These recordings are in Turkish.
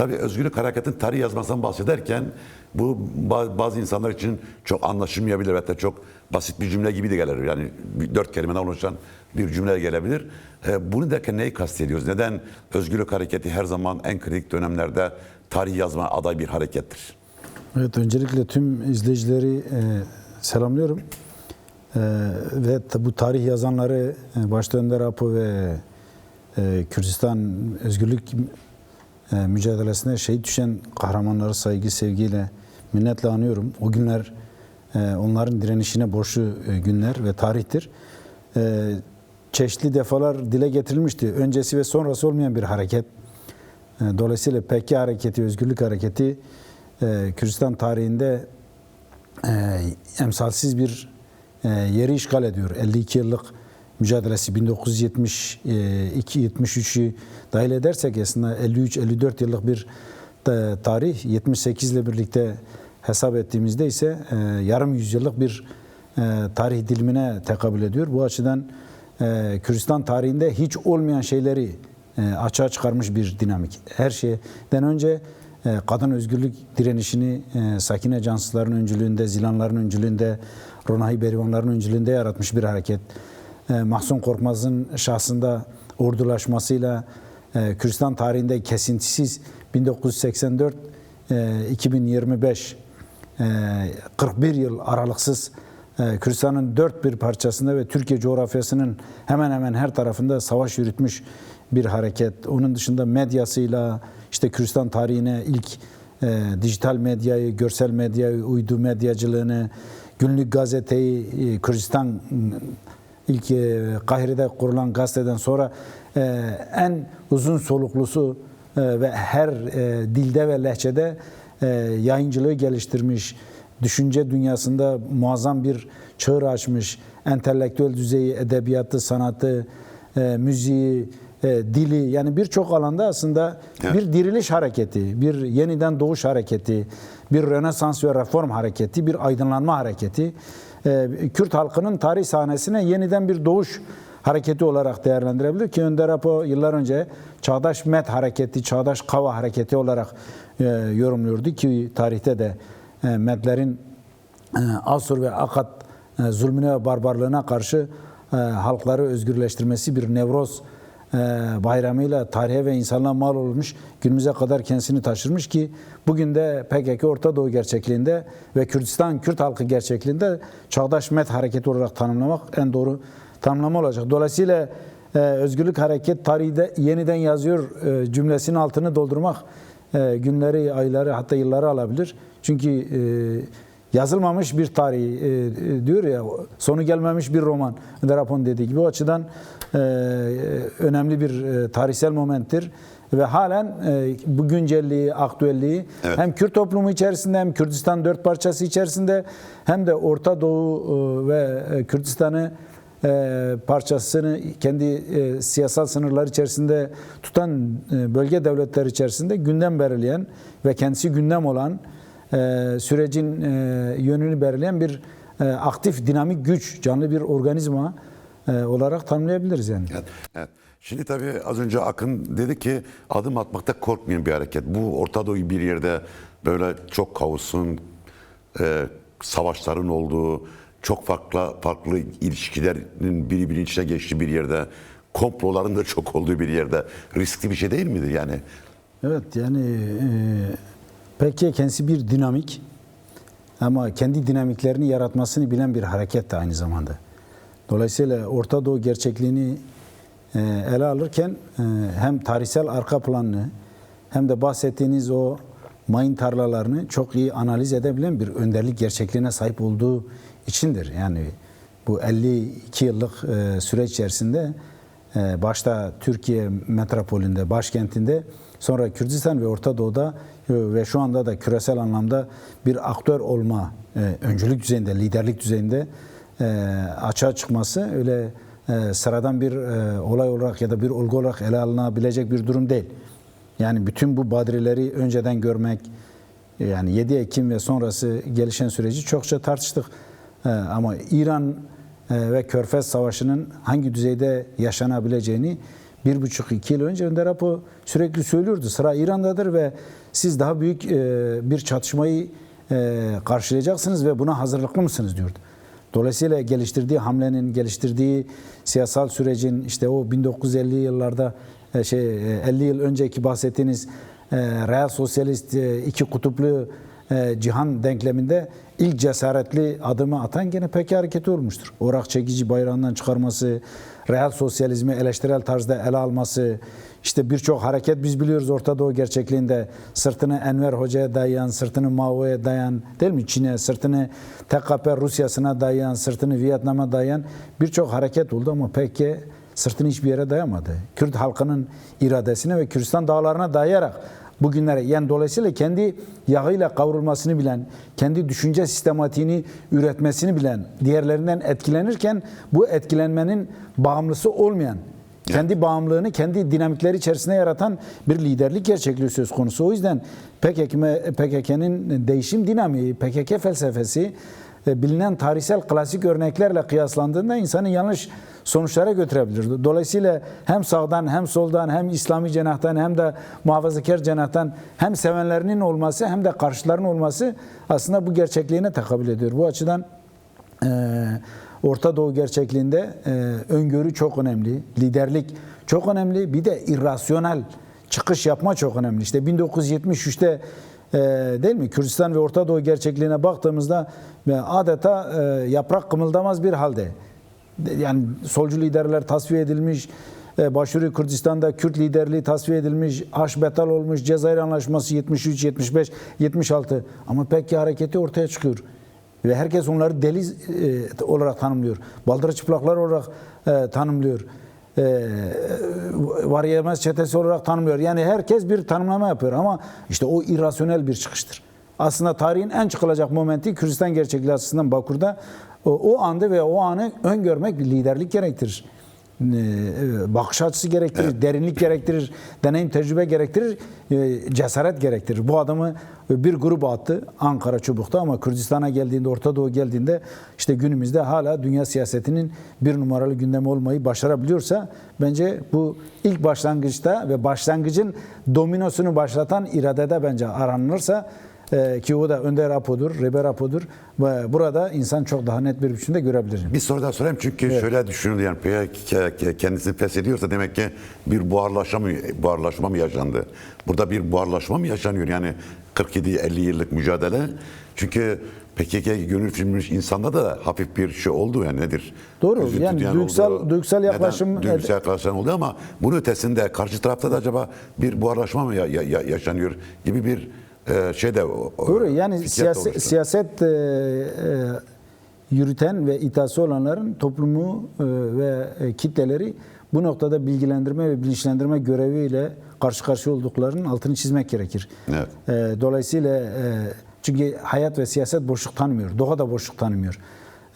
Tabii özgürlük harekatın tarih yazmasından bahsederken bu bazı insanlar için çok anlaşılmayabilir. Hatta çok basit bir cümle gibi de gelir. Yani 4 kelimeden oluşan bir cümle gelebilir. Bunu derken neyi kastediyoruz? Neden özgürlük hareketi her zaman en kritik dönemlerde tarih yazma aday bir harekettir? Evet, öncelikle tüm izleyicileri selamlıyorum. Ve bu tarih yazanları başta Önder Apo ve Kürdistan özgürlük mücadelesine şehit düşen kahramanları saygı, sevgiyle, minnetle anıyorum. O günler onların direnişine borçlu günler ve tarihtir. Çeşitli defalar dile getirilmişti. Öncesi ve sonrası olmayan bir hareket. Dolayısıyla PKK hareketi, özgürlük hareketi Kürdistan tarihinde emsalsiz bir yeri işgal ediyor. 52 yıllık mücadelesi 1972-73'ü dahil edersek aslında 53-54 yıllık bir tarih, 78 ile birlikte hesap ettiğimizde ise yarım yüzyıllık bir tarih dilimine tekabül ediyor. Bu açıdan Kürdistan tarihinde hiç olmayan şeyleri açığa çıkarmış bir dinamik. Her şeyden önce kadın özgürlük direnişini Sakine Cansızların öncülüğünde, Zilanların öncülüğünde, Ronahi Berivanların öncülüğünde yaratmış bir hareket. Mahsun Korkmaz'ın şahsında ordulaşmasıyla Kürdistan tarihinde kesintisiz 1984-2025 41 yıl aralıksız Kürdistan'ın dört bir parçasında ve Türkiye coğrafyasının hemen hemen her tarafında savaş yürütmüş bir hareket. Onun dışında medyasıyla işte Kürdistan tarihine ilk dijital medyayı, görsel medyayı, uydu medyacılığını, günlük gazeteyi, Kürdistan ilk Kahire'de kurulan gazeteden sonra en uzun soluklusu ve her dilde ve lehçede yayıncılığı geliştirmiş, düşünce dünyasında muazzam bir çığır açmış, entelektüel düzeyi, edebiyatı, sanatı, müziği, dili, yani birçok alanda aslında bir diriliş hareketi, bir yeniden doğuş hareketi, bir Rönesans ve reform hareketi, bir aydınlanma hareketi, Kürt halkının tarih sahnesine yeniden bir doğuş hareketi olarak değerlendirebilir ki Önder Apo yıllar önce Çağdaş Met Hareketi, Çağdaş Kava Hareketi olarak yorumluyordu ki tarihte de Medlerin Asur ve Akad zulmüne ve barbarlığına karşı halkları özgürleştirmesi bir Nevroz bayramıyla tarihe ve insanlığa mal olmuş, günümüze kadar kendisini taşırmış ki bugün de PKK Orta Doğu gerçekliğinde ve Kürdistan Kürt halkı gerçekliğinde Çağdaş Met Hareketi olarak tanımlamak en doğru tanımlama olacak. Dolayısıyla özgürlük hareket tarihte yeniden yazıyor cümlesinin altını doldurmak günleri, ayları hatta yılları alabilir. Çünkü yazılmamış bir tarih diyor ya, sonu gelmemiş bir roman. Önder Apo'nun dediği gibi o açıdan önemli bir tarihsel momenttir. Ve halen bu güncelliği, aktüelliği hem Kürt toplumu içerisinde hem Kürdistan dört parçası içerisinde hem de Orta Doğu ve Kürdistan'ı parçasını kendi siyasal sınırlar içerisinde tutan bölge devletleri içerisinde gündem belirleyen ve kendisi gündem olan sürecin yönünü belirleyen bir aktif, dinamik güç, canlı bir organizma olarak tanımlayabiliriz yani. Evet, evet. Şimdi tabii az önce Akın dedi ki adım atmakta korkmayan bir hareket. Bu Orta Doğu bir yerde böyle çok kaosun, savaşların olduğu, çok farklı ilişkilerin birbirinin içine geçtiği bir yerde, komploların da çok olduğu bir yerde riskli bir şey değil midir yani? Evet, yani peki kendisi bir dinamik ama kendi dinamiklerini yaratmasını bilen bir hareket de aynı zamanda. Dolayısıyla Orta Doğu gerçekliğini ele alırken hem tarihsel arka planını hem de bahsettiğiniz o mayın tarlalarını çok iyi analiz edebilen bir önderlik gerçekliğine sahip olduğu içindir. Yani bu 52 yıllık süreç içerisinde başta Türkiye metropolünde, başkentinde, sonra Kürdistan ve Orta Doğu'da ve şu anda da küresel anlamda bir aktör olma, öncülük düzeyinde, liderlik düzeyinde açığa çıkması öyle sıradan bir olay olarak ya da bir olgu olarak ele alınabilecek bir durum değil. Yani bütün bu badireleri önceden görmek, yani 7 Ekim ve sonrası gelişen süreci çokça tartıştık. Ama İran ve Körfez Savaşı'nın hangi düzeyde yaşanabileceğini 1,5-2 yıl önce Önder Apo sürekli söylüyordu. Sıra İran'dadır ve siz daha büyük bir çatışmayı karşılayacaksınız ve buna hazırlıklı mısınız diyordu. Dolayısıyla geliştirdiği hamlenin, geliştirdiği siyasal sürecin işte o 1950 yıllarda 50 yıl önceki bahsettiğiniz real sosyalist iki kutuplu cihan denkleminde ilk cesaretli adımı atan gene PKK hareketi olmuştur. Orak çekici bayrağından çıkarması, real sosyalizmi eleştirel tarzda ele alması, işte birçok hareket biz biliyoruz Orta Doğu gerçekliğinde sırtını Enver Hoca'ya dayayan, sırtını Mao'ya dayayan, değil mi? Çin'e, sırtını TKP Rusya'sına dayayan, sırtını Vietnam'a dayayan birçok hareket oldu ama PKK sırtını hiçbir yere dayamadı. Kürt halkının iradesine ve Kürdistan dağlarına dayayarak bugünlere, yani dolayısıyla kendi yağıyla kavrulmasını bilen, kendi düşünce sistematiğini üretmesini bilen, diğerlerinden etkilenirken bu etkilenmenin bağımlısı olmayan, kendi bağımlılığını kendi dinamikleri içerisinde yaratan bir liderlik gerçekliği söz konusu. O yüzden PKK'nın değişim dinamiği, PKK felsefesi bilinen tarihsel klasik örneklerle kıyaslandığında insanı yanlış sonuçlara götürebilir. Dolayısıyla hem sağdan hem soldan hem İslami cenahtan hem de muhafazakar cenahtan hem sevenlerinin olması hem de karşılarının olması aslında bu gerçekliğine tekabül ediyor. Bu açıdan Orta Doğu gerçekliğinde öngörü çok önemli, liderlik çok önemli, bir de irrasyonel çıkış yapma çok önemli. İşte 1973'te değil mi? Kürdistan ve Orta Doğu gerçekliğine baktığımızda adeta yaprak kımıldamaz bir halde. Yani solcu liderler tasfiye edilmiş, Başuri Kürdistan'da Kürt liderliği tasfiye edilmiş, Haşbetal olmuş, Cezayir Anlaşması 73, 75, 76 ama PKK hareketi ortaya çıkıyor. Ve herkes onları deli olarak tanımlıyor. Baldırı çıplaklar olarak tanımlıyor. Var yemez çetesi olarak tanımlıyor. Yani herkes bir tanımlama yapıyor ama işte o irrasyonel bir çıkıştır. Aslında tarihin en çıkılacak momenti Kürdistan gerçekliği açısından Bakur'da o andı ve o anı öngörmek bir liderlik gerektirir. Bakış açısı gerektirir, evet, derinlik gerektirir, deneyim tecrübe gerektirir, cesaret gerektirir. Bu adımı bir grup attı Ankara Çubuk'ta ama Kürdistan'a geldiğinde, Orta Doğu geldiğinde işte günümüzde hala dünya siyasetinin bir numaralı gündemi olmayı başarabiliyorsa bence bu ilk başlangıçta ve başlangıcın dominosunu başlatan iradede bence aranılırsa ki o da Önder Apo'dur, Reber Apo'dur. Ve burada insan çok daha net bir biçimde görebilir. Bir soru daha sorayım çünkü evet, şöyle düşünüldü yani PKK kendisini feshediyorsa demek ki bir buharlaşma mı yaşandı? Burada bir buharlaşma mı yaşanıyor? Yani 47-50 yıllık mücadele. Çünkü PKK gönül filmmiş insanda da hafif bir şey oldu yani nedir? Doğru. Yani duygusal yaklaşım. Duygusal yaklaşım oldu ama bunun ötesinde karşı tarafta da acaba bir buharlaşma mı yaşanıyor gibi bir şey de doğru. Yani siyaset yürüten ve iddiası olanların toplumu ve kitleleri bu noktada bilgilendirme ve bilinçlendirme göreviyle karşı karşıya olduklarının altını çizmek gerekir. Evet. Dolayısıyla çünkü hayat ve siyaset boşluk tanımıyor. Doğa da boşluk tanımıyor.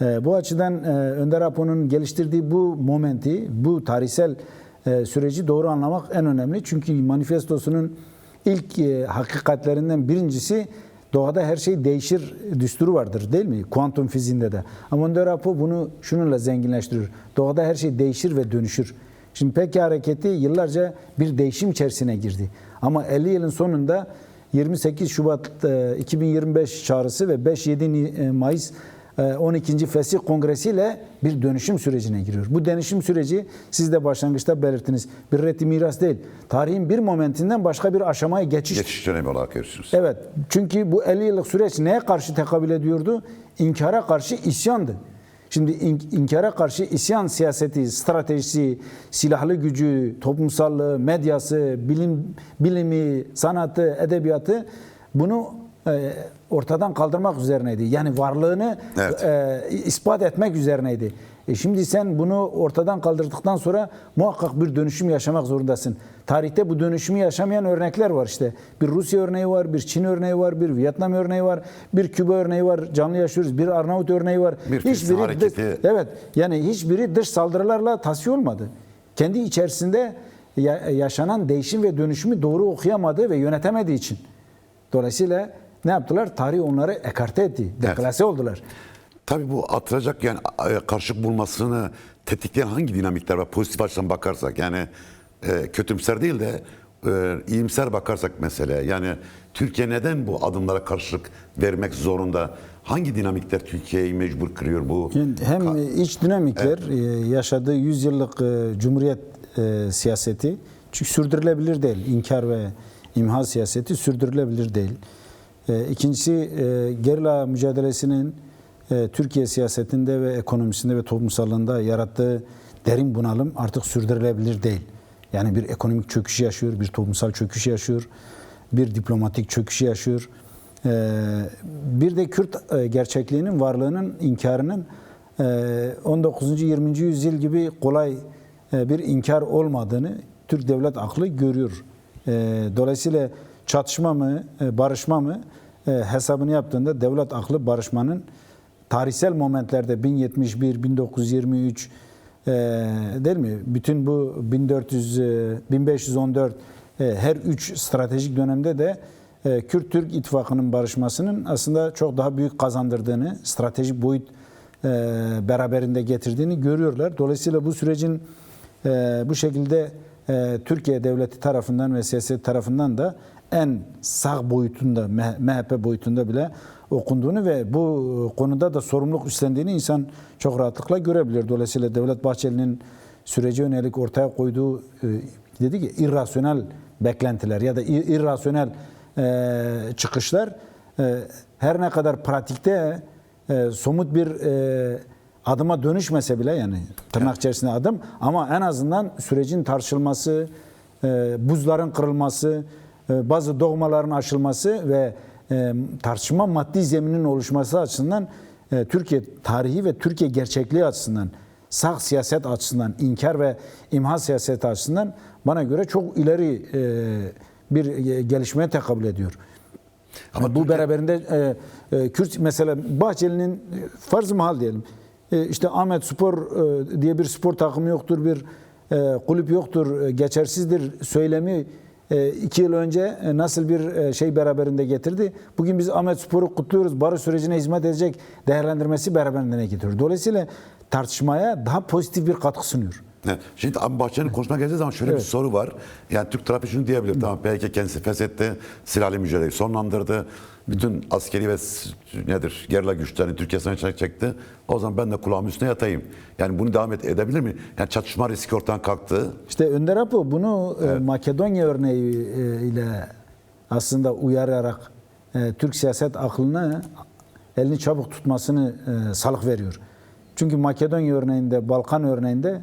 Bu açıdan Önder Apo'nun geliştirdiği bu momenti, bu tarihsel süreci doğru anlamak en önemli. Çünkü manifestosunun İlk hakikatlerinden birincisi doğada her şey değişir düsturu vardır değil mi? Kuantum fiziğinde de. Ama Önder Apo bunu şununla zenginleştiriyor. Doğada her şey değişir ve dönüşür. Şimdi PKK hareketi yıllarca bir değişim içerisine girdi. Ama 50 yılın sonunda 28 Şubat 2025 çağrısı ve 5-7 Mayıs 12. Fesih Kongresi ile bir dönüşüm sürecine giriyor. Bu dönüşüm süreci siz de başlangıçta belirttiniz. Bir reddi miras değil. Tarihin bir momentinden başka bir aşamaya geçiş. Geçiş dönemi olarak görüyorsunuz. Evet. Çünkü bu 50 yıllık süreç neye karşı tekabül ediyordu? İnkara karşı isyandı. Şimdi inkara karşı isyan siyaseti, stratejisi, silahlı gücü, toplumsallığı, medyası, bilimi, sanatı, edebiyatı bunu ortadan kaldırmak üzerineydi. Yani varlığını evet, ispat etmek üzerineydi. Şimdi sen bunu ortadan kaldırdıktan sonra muhakkak bir dönüşüm yaşamak zorundasın. Tarihte bu dönüşümü yaşamayan örnekler var işte. Bir Rusya örneği var, bir Çin örneği var, bir Vietnam örneği var, bir Küba örneği var, canlı yaşıyoruz. Bir Arnavut örneği var. Evet, yani hiçbiri dış saldırılarla tasfiye olmadı. Kendi içerisinde yaşanan değişim ve dönüşümü doğru okuyamadı ve yönetemediği için. Dolayısıyla ne yaptılar? Tarih onları ekarte etti. Deklase evet, oldular. Tabii bu atılacak yani karşılık bulmasını tetikleyen hangi dinamikler var? Pozitif açıdan bakarsak yani kötümser değil de iyimser bakarsak meseleye, yani Türkiye neden bu adımlara karşılık vermek zorunda? Hangi dinamikler Türkiye'yi mecbur kırıyor bu? Yani hem iç dinamikler, yaşadığı 100 yıllık Cumhuriyet siyaseti çünkü sürdürülebilir değil. İnkar ve imha siyaseti sürdürülebilir değil. İkincisi gerilla mücadelesinin Türkiye siyasetinde ve ekonomisinde ve toplumsallığında yarattığı derin bunalım artık sürdürülebilir değil. Yani bir ekonomik çöküş yaşıyor, bir toplumsal çöküş yaşıyor, bir diplomatik çöküş yaşıyor. Bir de Kürt gerçekliğinin varlığının inkarının 19. 20. yüzyıl gibi kolay bir inkar olmadığını Türk devlet aklı görüyor. Dolayısıyla çatışma mı, barışma mı hesabını yaptığında devlet aklı barışmanın tarihsel momentlerde 1071, 1923 değil mi? Bütün bu 1514 her üç stratejik dönemde de Kürt-Türk ittifakının barışmasının aslında çok daha büyük kazandırdığını, stratejik boyut beraberinde getirdiğini görüyorlar. Dolayısıyla bu sürecin bu şekilde Türkiye devleti tarafından ve siyaset tarafından da en sağ boyutunda, MHP boyutunda bile okunduğunu ve bu konuda da sorumluluk üstlendiğini insan çok rahatlıkla görebilir. Dolayısıyla Devlet Bahçeli'nin sürece yönelik ortaya koyduğu dedi ki irrasyonel beklentiler ya da irrasyonel çıkışlar her ne kadar pratikte somut bir adıma dönüşmese bile, yani tırnak içerisinde adım, ama en azından sürecin tartışılması, buzların kırılması, bazı dogmaların aşılması ve tartışma maddi zeminin oluşması açısından Türkiye tarihi ve Türkiye gerçekliği açısından, sağ siyaset açısından, inkar ve imha siyaseti açısından bana göre çok ileri bir gelişmeye tekabül ediyor. Ama bu beraberinde Kürt mesela Bahçeli'nin farz-ı mahal diyelim. İşte Ahmet Spor diye bir spor takımı yoktur, bir kulüp yoktur, geçersizdir söylemi 2 yıl önce nasıl bir şey beraberinde getirdi. Bugün biz Ahmet Spor'u kutluyoruz, barış sürecine hizmet edecek değerlendirmesi beraberinde getiriyor. Dolayısıyla tartışmaya daha pozitif bir katkı sunuyor. Şimdi abi Bahçeli'nin konuşma geldiği zaman şöyle bir soru var. Yani Türk tarafı şunu diyebilir. Tamam, PKK kendisi feshetti, silahlı mücadeleyi sonlandırdı. Bütün askeri ve gerilla güçlerini Türkiye sınırına çekti. O zaman ben de kulağımın üstüne yatayım. Yani bunu devam edebilir mi? Yani çatışma riski ortadan kalktı. İşte Önder Apo bunu Makedonya örneği ile aslında uyararak Türk siyaset aklına elini çabuk tutmasını salık veriyor. Çünkü Makedonya örneğinde, Balkan örneğinde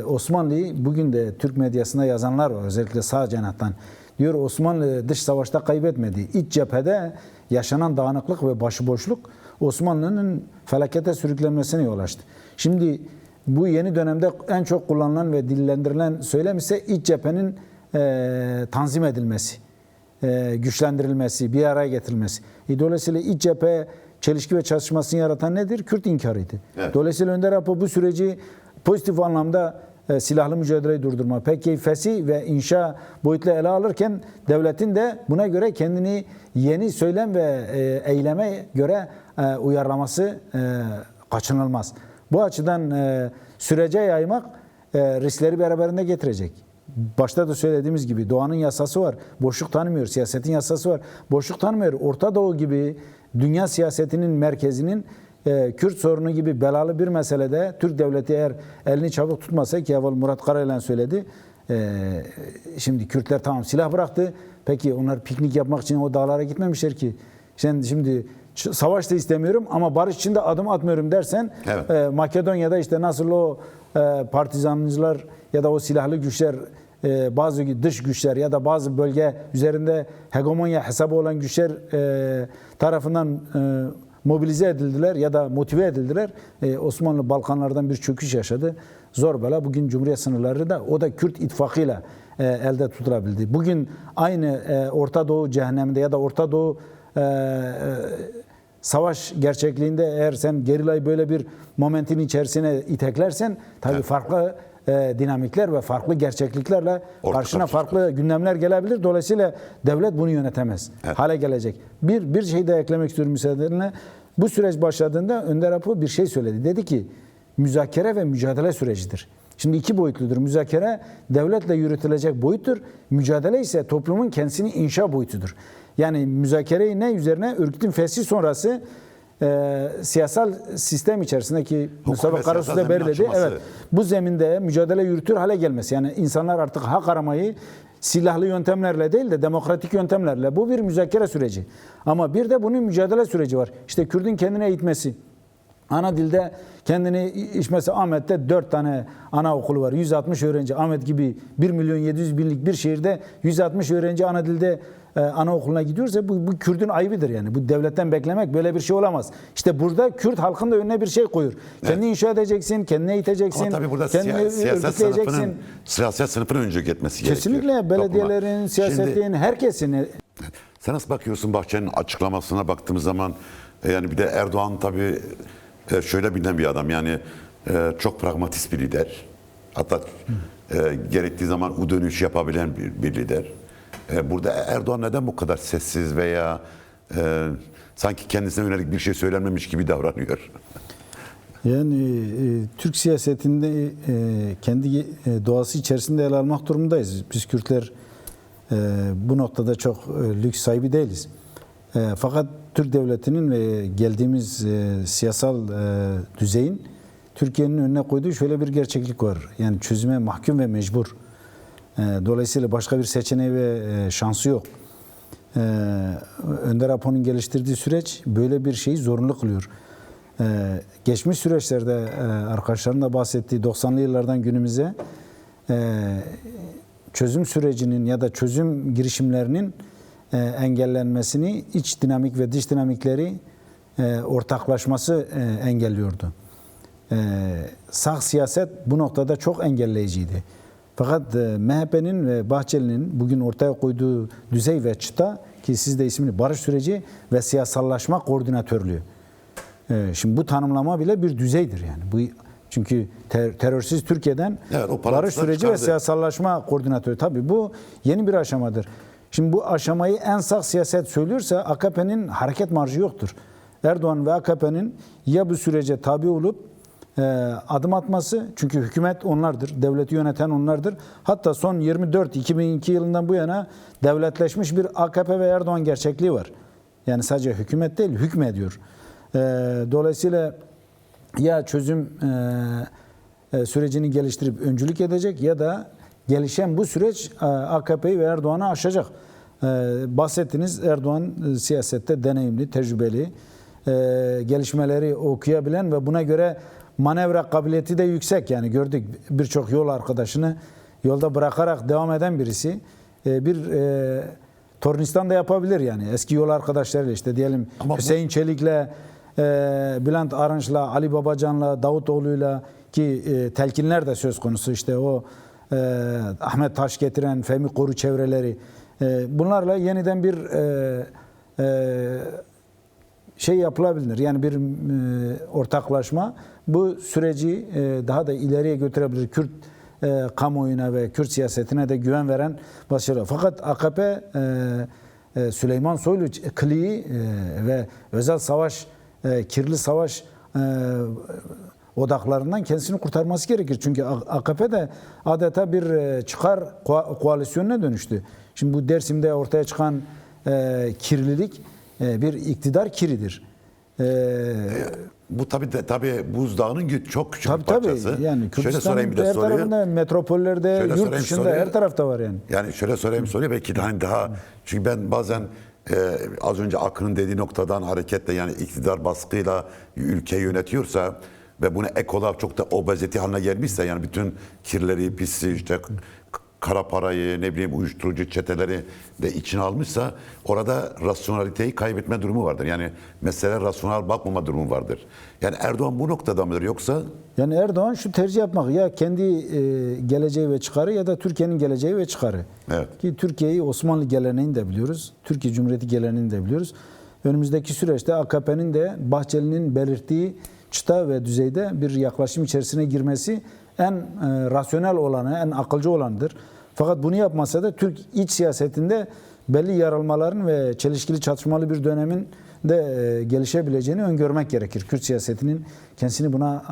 Osmanlı'yı bugün de Türk medyasında yazanlar var. Özellikle sağ cenahtan. Diyor Osmanlı dış savaşta kaybetmedi. İç cephede yaşanan dağınıklık ve başıboşluk Osmanlı'nın felakete sürüklenmesine yol açtı. Şimdi bu yeni dönemde en çok kullanılan ve dillendirilen söylem ise iç cephenin tanzim edilmesi, güçlendirilmesi, bir araya getirilmesi. Dolayısıyla iç cephe çelişki ve çatışmasını yaratan nedir? Kürt inkarıydı. Evet. Dolayısıyla Önder Apo bu süreci pozitif anlamda silahlı mücadeleyi durdurma, PKK, fesih ve inşa boyutla ele alırken devletin de buna göre kendini yeni söylem ve eyleme göre uyarlaması kaçınılmaz. Bu açıdan sürece yaymak riskleri beraberinde getirecek. Başta da söylediğimiz gibi doğanın yasası var, boşluk tanımıyor. Siyasetin yasası var, boşluk tanımıyor. Orta Doğu gibi dünya siyasetinin merkezinin Kürt sorunu gibi belalı bir meselede Türk devleti eğer elini çabuk tutmasa, ki evvel Murat Karayılan söyledi. Şimdi Kürtler tamam silah bıraktı. Peki onlar piknik yapmak için o dağlara gitmemişler ki. Şimdi savaş da istemiyorum ama barış için de adım atmıyorum dersen, evet. Makedonya'da işte nasıl o partizancılar ya da o silahlı güçler, bazı dış güçler ya da bazı bölge üzerinde hegemonya hesabı olan güçler tarafından mobilize edildiler ya da motive edildiler. Osmanlı Balkanlardan bir çöküş yaşadı. Zor bela bugün Cumhuriyet sınırları da o da Kürt ittifakıyla elde tutulabildi. Bugün aynı Orta Doğu cehenneminde ya da Orta Doğu savaş gerçekliğinde eğer sen gerilayı böyle bir momentin içerisine iteklersen tabii evet. Farklı dinamikler ve farklı gerçekliklerle karşına farklı gündemler gelebilir. Dolayısıyla devlet bunu yönetemez. Evet. Hale gelecek. Bir şey daha eklemek istiyorum müsaadenle. Bu süreç başladığında Önder Apo bir şey söyledi. Dedi ki müzakere ve mücadele sürecidir. Şimdi iki boyutludur. Müzakere devletle yürütülecek boyuttur. Mücadele ise toplumun kendisini inşa boyutudur. Yani müzakereyi ne üzerine? Örgütün feshi sonrası siyasal sistem içerisindeki Mustafa Karasu da belirledi. Evet, bu zeminde mücadele yürütür hale gelmesi. Yani insanlar artık hak aramayı silahlı yöntemlerle değil de demokratik yöntemlerle. Bu bir müzakere süreci. Ama bir de bunun mücadele süreci var. İşte Kürt'ün kendine eğitmesi. Ana dilde kendini mesela Ahmet'te 4 tane anaokulu var. 160 öğrenci. Ahmet gibi 1.700.000'lik bir şehirde 160 öğrenci ana dilde anaokuluna gidiyorsa bu Kürt'ün ayıbıdır yani. Bu devletten beklemek böyle bir şey olamaz. İşte burada Kürt halkın da önüne bir şey koyuyor. Kendini inşa edeceksin, kendini eğiteceksin, Ama tabii burada kendini örgütleyeceksin. siyaset sınıfının öncülük etmesi gerekiyor. Kesinlikle belediyelerin, siyasetlerin, herkesin. Sen nasıl bakıyorsun Bahçeli'nin açıklamasına baktığımız zaman yani bir de Erdoğan tabii şöyle bilinen bir adam yani çok pragmatist bir lider. Hatta gerektiği zaman dönüş yapabilen bir lider. Burada Erdoğan neden bu kadar sessiz veya sanki kendisine yönelik bir şey söylenmemiş gibi davranıyor? Yani Türk siyasetinde kendi doğası içerisinde ele almak durumundayız. Biz Kürtler bu noktada çok lüks sahibi değiliz. Fakat Türk devletinin ve geldiğimiz siyasal düzeyin Türkiye'nin önüne koyduğu şöyle bir gerçeklik var. Yani çözüme mahkum ve mecbur. Dolayısıyla başka bir seçeneği ve şansı yok. Önder Apo'nun geliştirdiği süreç böyle bir şeyi zorunlu kılıyor. Geçmiş süreçlerde arkadaşların da bahsettiği 90'lı yıllardan günümüze çözüm sürecinin ya da çözüm girişimlerinin engellenmesini iç dinamik ve dış dinamikleri ortaklaşması engelliyordu. Sağ siyaset bu noktada çok engelleyiciydi. Fakat MHP'nin ve Bahçeli'nin bugün ortaya koyduğu düzey ve çıta ki siz de ismini barış süreci ve siyasallaşma koordinatörlüğü. Şimdi bu tanımlama bile bir düzeydir yani. Bu çünkü terörsüz Türkiye'den barış süreci ve siyasallaşma koordinatörü. Tabii bu yeni bir aşamadır. Şimdi bu aşamayı en sağ siyaset söylüyorsa AKP'nin hareket marjı yoktur. Erdoğan ve AKP'nin ya bu sürece tabi olup adım atması, çünkü hükümet onlardır, devleti yöneten onlardır. Hatta son 2002 yılından bu yana devletleşmiş bir AKP ve Erdoğan gerçekliği var. Yani sadece hükümet değil, hükmediyor. Dolayısıyla ya çözüm sürecini geliştirip öncülük edecek ya da gelişen bu süreç AKP'yi ve Erdoğan'ı aşacak. Bahsettiniz, Erdoğan siyasette deneyimli, tecrübeli, gelişmeleri okuyabilen ve buna göre manevra kabiliyeti de yüksek. Yani gördük birçok yol arkadaşını yolda bırakarak devam eden birisi. Tornistan da yapabilir yani. Eski yol arkadaşlarıyla işte diyelim ama Hüseyin Çelik'le, Bülent Arınç'la, Ali Babacan'la, Davutoğlu'yla ki telkinler de söz konusu işte o Ahmet Taş getiren Fehmi Koru çevreleri bunlarla yeniden bir şey yapılabilir. Yani bir ortaklaşma bu süreci daha da ileriye götürebilir. Kürt kamuoyuna ve Kürt siyasetine de güven veren başarı. Fakat AKP Süleyman Soylu kliği ve özel savaş, kirli savaş odaklarından kendisini kurtarması gerekir. Çünkü AKP de adeta bir çıkar koalisyonuna dönüştü. Şimdi bu Dersim'de ortaya çıkan kirlilik bir iktidar kiridir. Bu tabii buzdağının çok küçük bir parçası. Yani Kürdistan'ın her tarafında, metropollerde, yurt dışında her tarafta var yani. Yani şöyle sorayım soruyu belki de hani daha çünkü ben bazen az önce Akın'ın dediği noktadan hareketle yani iktidar baskıyla ülkeyi yönetiyorsa ve buna ek olarak çok da obezite haline gelmişse yani bütün kirleri, pisliği işte kara parayı, ne bileyim uyuşturucu çeteleri de içine almışsa orada rasyonaliteyi kaybetme durumu vardır. Yani mesele rasyonel bakmama durumu vardır. Yani Erdoğan bu noktada mıdır yoksa? Yani Erdoğan şu tercih yapmak ya kendi geleceği ve çıkarı ya da Türkiye'nin geleceği ve çıkarı. Evet. Ki Türkiye'yi Osmanlı geleneğini de biliyoruz. Türkiye Cumhuriyeti geleneğini de biliyoruz. Önümüzdeki süreçte AKP'nin de Bahçeli'nin belirttiği çıta ve düzeyde bir yaklaşım içerisine girmesi en rasyonel olanı, en akılcı olanıdır. Fakat bunu yapmasa da Türk iç siyasetinde belli yaralmaların ve çelişkili çatışmalı bir dönemin de gelişebileceğini öngörmek gerekir. Kürt siyasetinin kendisini buna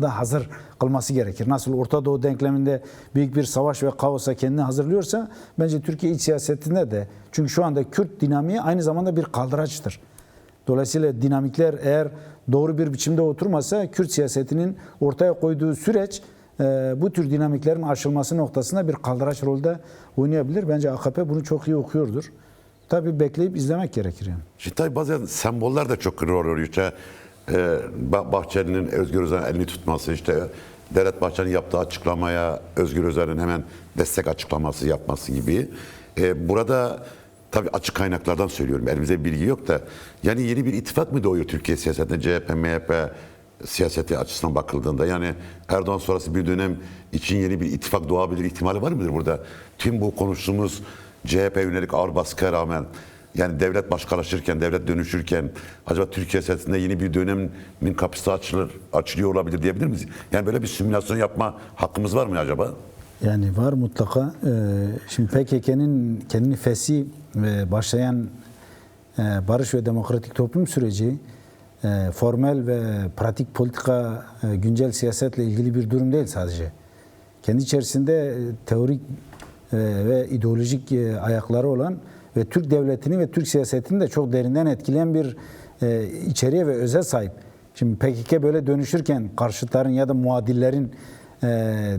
da hazır kılması gerekir. Nasıl Orta Doğu denkleminde büyük bir savaş ve kaosa kendini hazırlıyorsa bence Türkiye iç siyasetinde de, çünkü şu anda Kürt dinamiği aynı zamanda bir kaldıraçtır. Dolayısıyla dinamikler eğer doğru bir biçimde oturmasa Kürt siyasetinin ortaya koyduğu süreç bu tür dinamiklerin aşılması noktasında bir kaldıraç rolde oynayabilir. Bence AKP bunu çok iyi okuyordur. Tabii bekleyip izlemek gerekir yani. Şimdi tabii bazen semboller de çok rol oynuyor. İşte, Bahçeli'nin Özgür Özel'in elini tutması, işte Devlet Bahçeli'nin yaptığı açıklamaya Özgür Özel'in hemen destek açıklaması yapması gibi. Burada tabii açık kaynaklardan söylüyorum. Elimizde bilgi yok da. Yani yeni bir ittifak mı doğuyor Türkiye siyasetinde? CHP, MHP siyaseti açısından bakıldığında. Yani Erdoğan sonrası bir dönem için yeni bir ittifak doğabilir ihtimali var mıdır burada? Tüm bu konuştuğumuz CHP yönelik ağır baskıya rağmen, yani devlet başkalaşırken, devlet dönüşürken acaba Türkiye siyasetinde yeni bir dönemin kapısı açılıyor olabilir diyebilir miyiz? Yani böyle bir simülasyon yapma hakkımız var mı acaba? Yani var mutlaka. Şimdi PKK'nın kendini fesih ve başlayan barış ve demokratik toplum süreci formel ve pratik politika, güncel siyasetle ilgili bir durum değil sadece. Kendi içerisinde teorik ve ideolojik ayakları olan ve Türk devletini ve Türk siyasetini de çok derinden etkileyen bir içeriğe ve öze sahip. Şimdi PKK böyle dönüşürken karşıtların ya da muadillerin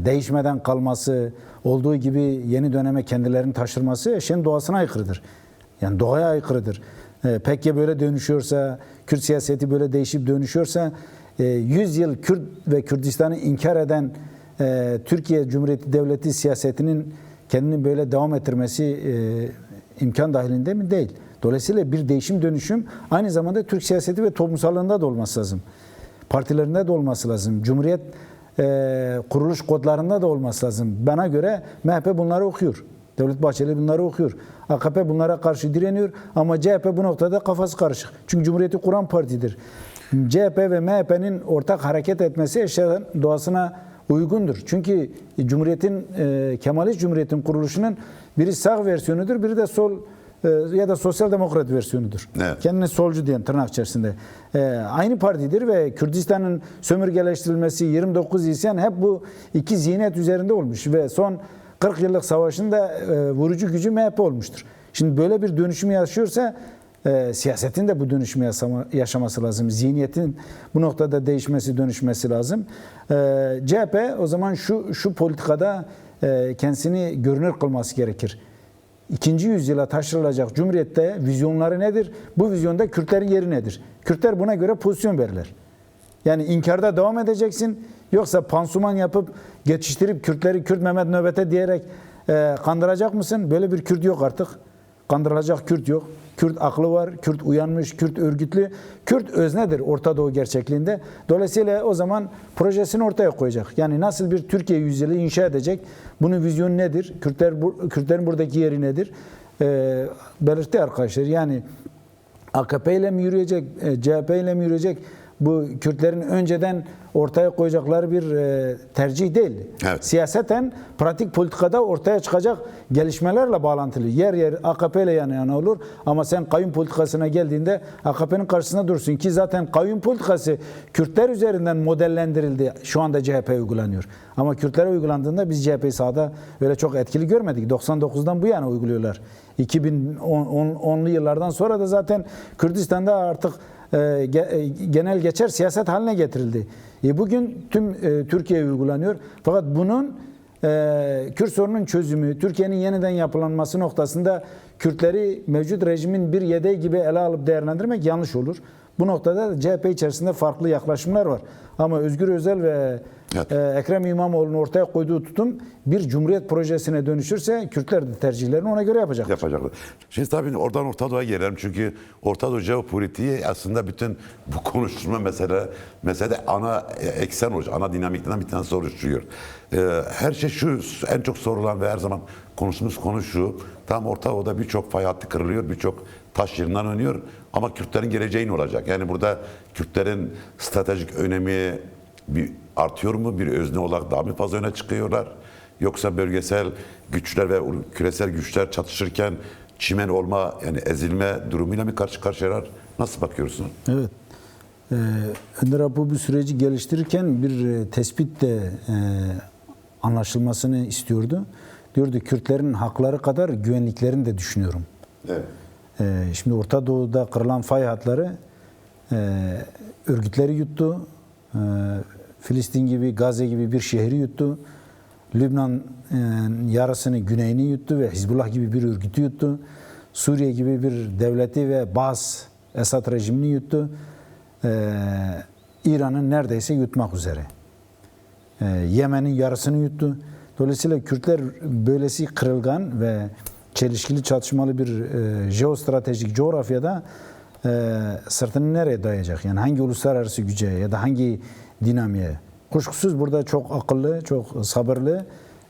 değişmeden kalması, olduğu gibi yeni döneme kendilerini taşırması eşeğin doğasına aykırıdır. Yani doğaya aykırıdır. PKK böyle dönüşüyorsa, Kürt siyaseti böyle değişip dönüşüyorsa, 100 yıl Kürt ve Kürdistan'ı inkar eden Türkiye Cumhuriyeti Devleti siyasetinin kendini böyle devam ettirmesi imkan dahilinde mi? Değil. Dolayısıyla bir değişim dönüşüm aynı zamanda Türk siyaseti ve toplumsallığında da olması lazım. Partilerinde de olması lazım. Cumhuriyet kuruluş kodlarında da olması lazım. Bana göre MHP bunları okuyor. Devlet Bahçeli bunları okuyor. AKP bunlara karşı direniyor ama CHP bu noktada kafası karışık. Çünkü Cumhuriyeti kuran partidir. CHP ve MHP'nin ortak hareket etmesi eşyanın doğasına uygundur. Çünkü Cumhuriyetin, Kemalist Cumhuriyet'in kuruluşunun biri sağ versiyonudur, biri de sol ya da sosyal demokrat versiyonudur. Evet. Kendine solcu diyen tırnak içerisinde. Aynı partidir ve Kürdistan'ın sömürgeleştirilmesi, 29 isyan hep bu iki zihniyet üzerinde olmuş ve son 40 yıllık savaşın da vurucu gücü MHP olmuştur. Şimdi böyle bir dönüşüm yaşıyorsa siyasetin de bu dönüşümü yaşaması lazım. Zihniyetin bu noktada değişmesi, dönüşmesi lazım. CHP o zaman şu politikada kendisini görünür kılması gerekir. İkinci yüzyıla taşırılacak Cumhuriyet'te vizyonları nedir? Bu vizyonda Kürtlerin yeri nedir? Kürtler buna göre pozisyon verirler. Yani inkarda devam edeceksin, yoksa pansuman yapıp geçiştirip Kürtleri Kürt Mehmet nöbete diyerek kandıracak mısın? Böyle bir Kürt yok artık. Kandırılacak Kürt yok. Kürt aklı var, Kürt uyanmış, Kürt örgütlü. Kürt öznedir Orta Doğu gerçekliğinde. Dolayısıyla o zaman projesini ortaya koyacak. Yani nasıl bir Türkiye yüzyılı inşa edecek? Bunun vizyonu nedir? Kürtlerin buradaki yeri nedir? Belirtti arkadaşlar. Yani AKP ile mi yürüyecek, CHP ile mi yürüyecek? Bu Kürtlerin önceden ortaya koyacakları bir tercih değil. Evet. Siyaseten, pratik politikada ortaya çıkacak gelişmelerle bağlantılı. Yer yer AKP ile yan yana olur ama sen kayyum politikasına geldiğinde AKP'nin karşısında dursun ki zaten kayyum politikası Kürtler üzerinden modellendirildi. Şu anda CHP uygulanıyor. Ama Kürtlere uygulandığında biz CHP'yi sahada öyle çok etkili görmedik. 99'dan bu yana uyguluyorlar. 2010'lu yıllardan sonra da zaten Kürdistan'da artık genel geçer siyaset haline getirildi. Bugün tüm Türkiye'ye uygulanıyor. Fakat bunun Kürt sorunun çözümü, Türkiye'nin yeniden yapılanması noktasında Kürtleri mevcut rejimin bir yedeği gibi ele alıp değerlendirmek yanlış olur. Bu noktada CHP içerisinde farklı yaklaşımlar var. Ama Özgür Özel ve Ekrem İmamoğlu'nun ortaya koyduğu tutum bir cumhuriyet projesine dönüşürse Kürtler de tercihlerini ona göre yapacaklar. Şimdi tabii oradan Orta Doğu'ya gelelim. Çünkü Orta Doğu jeopolitiği aslında bütün bu konuşulma mesele ana eksen oluşuyor. Ana dinamikten bir tanesi oluşturuyor. Her şey şu, en çok sorulan ve her zaman konuştuğumuz konu şu. Tam Orta Doğu'da birçok fay hattı kırılıyor, birçok taş yerinden oynuyor. Ama Kürtlerin geleceği ne olacak? Yani burada Kürtlerin stratejik önemi artıyor mu? Bir özne olarak daha mı fazla öne çıkıyorlar? Yoksa bölgesel güçler ve küresel güçler çatışırken çimen olma, yani ezilme durumuyla mı karşı karşıyalar? Nasıl bakıyorsun? Evet. Önder Apo bu süreci geliştirirken bir tespit de anlaşılmasını istiyordu. Diyordu Kürtlerin hakları kadar güvenliklerini de düşünüyorum. Evet. Şimdi Orta Doğu'da kırılan fay hatları örgütleri yuttu. Filistin gibi, Gazze gibi bir şehri yuttu. Lübnan yarısını, güneyini yuttu ve Hizbullah gibi bir örgütü yuttu. Suriye gibi bir devleti ve Bas, Esad rejimini yuttu. İran'ın neredeyse yutmak üzere. Yemen'in yarısını yuttu. Dolayısıyla Kürtler böylesi kırılgan ve çelişkili çatışmalı bir jeostratejik coğrafyada sırtını nereye dayayacak? Yani hangi uluslararası güce ya da hangi dinamiğe? Kuşkusuz burada çok akıllı, çok sabırlı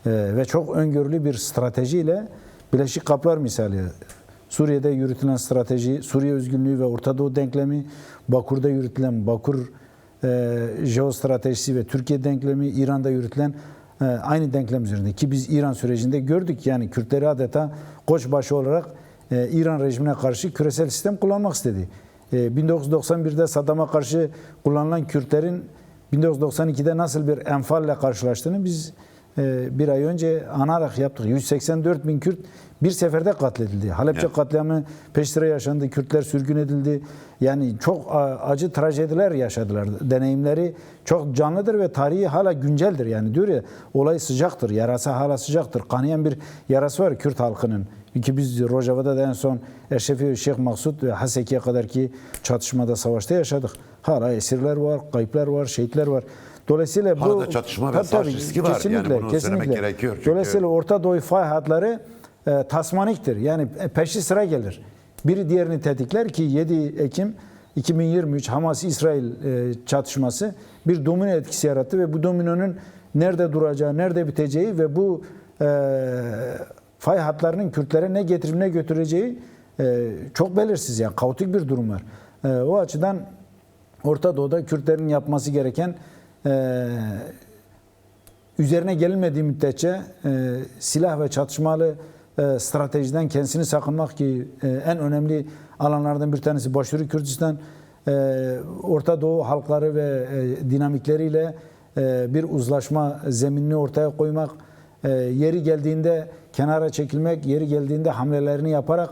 ve çok öngörülü bir stratejiyle Birleşik Kaplar misali Suriye'de yürütülen strateji, Suriye özgünlüğü ve Orta Doğu denklemi, Bakur'da yürütülen Bakur jeostratejisi ve Türkiye denklemi, İran'da yürütülen aynı denklem üzerinde ki biz İran sürecinde gördük yani Kürtleri adeta koçbaşı olarak İran rejimine karşı küresel sistem kullanmak istedi. 1991'de Saddam'a karşı kullanılan Kürtlerin 1992'de nasıl bir enfalle karşılaştığını biz bir ay önce anarak yaptık. 184 bin Kürt bir seferde katledildi. Halepçe katliamı peş sıra yaşandı. Kürtler sürgün edildi. Yani çok acı trajediler yaşadılar. Deneyimleri çok canlıdır ve tarihi hala günceldir. Yani diyor ya olay sıcaktır. Yarası hala sıcaktır. Kanayan bir yarası var Kürt halkının. Ki biz Rojava'da da en son Eşrefi Şeyh Maksut ve Haseki'ye kadar ki çatışmada, savaşta yaşadık. Hala esirler var, kayıplar var, şehitler var. Dolayısıyla Hala bu da çatışma ve savaş riski var. Kesinlikle, Yani bunu söylemek gerekiyor. Çünkü... Dolayısıyla Orta Doğu fay hatları tasmaniktir. Yani peşi sıra gelir. Biri diğerini tetikler ki 7 Ekim 2023 Hamas-İsrail çatışması bir domino etkisi yarattı ve bu dominonun nerede duracağı, nerede biteceği ve bu fay hatlarının Kürtlere ne getirip ne götüreceği çok belirsiz. Yani kaotik bir durum var. O açıdan Orta Doğu'da Kürtlerin yapması gereken üzerine gelinmediği müddetçe silah ve çatışmalı stratejiden kendisini sakınmak ki en önemli alanlardan bir tanesi Başarı Kürdistan Orta Doğu halkları ve dinamikleriyle bir uzlaşma zeminini ortaya koymak, yeri geldiğinde kenara çekilmek, yeri geldiğinde hamlelerini yaparak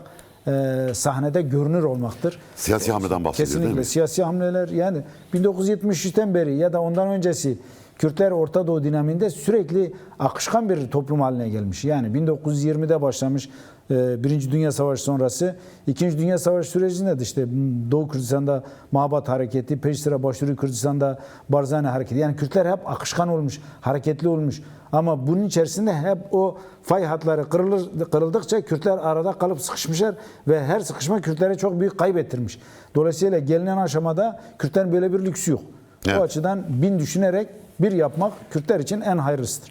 sahnede görünür olmaktır. Siyasi hamleden bahsediyor Kesinlikle değil mi? siyasi hamleler yani 1973'ten beri ya da ondan öncesi Kürtler Orta Doğu dinamiğinde sürekli akışkan bir toplum haline gelmiş. Yani 1920'de başlamış Birinci Dünya Savaşı sonrası, İkinci Dünya Savaşı sürecinde de işte Doğu Kürdistan'da Mabat Hareketi, peş sıra Başarı Kürdistan'da Barzani Hareketi. Yani Kürtler hep akışkan olmuş, hareketli olmuş. Ama bunun içerisinde hep o fay hatları kırıldıkça Kürtler arada kalıp sıkışmışlar ve her sıkışma Kürtlere çok büyük kaybettirmiş. Dolayısıyla gelinen aşamada Kürtlerin böyle bir lüksü yok. Evet. O açıdan bin düşünerek bir yapmak Kürtler için en hayırlısıdır.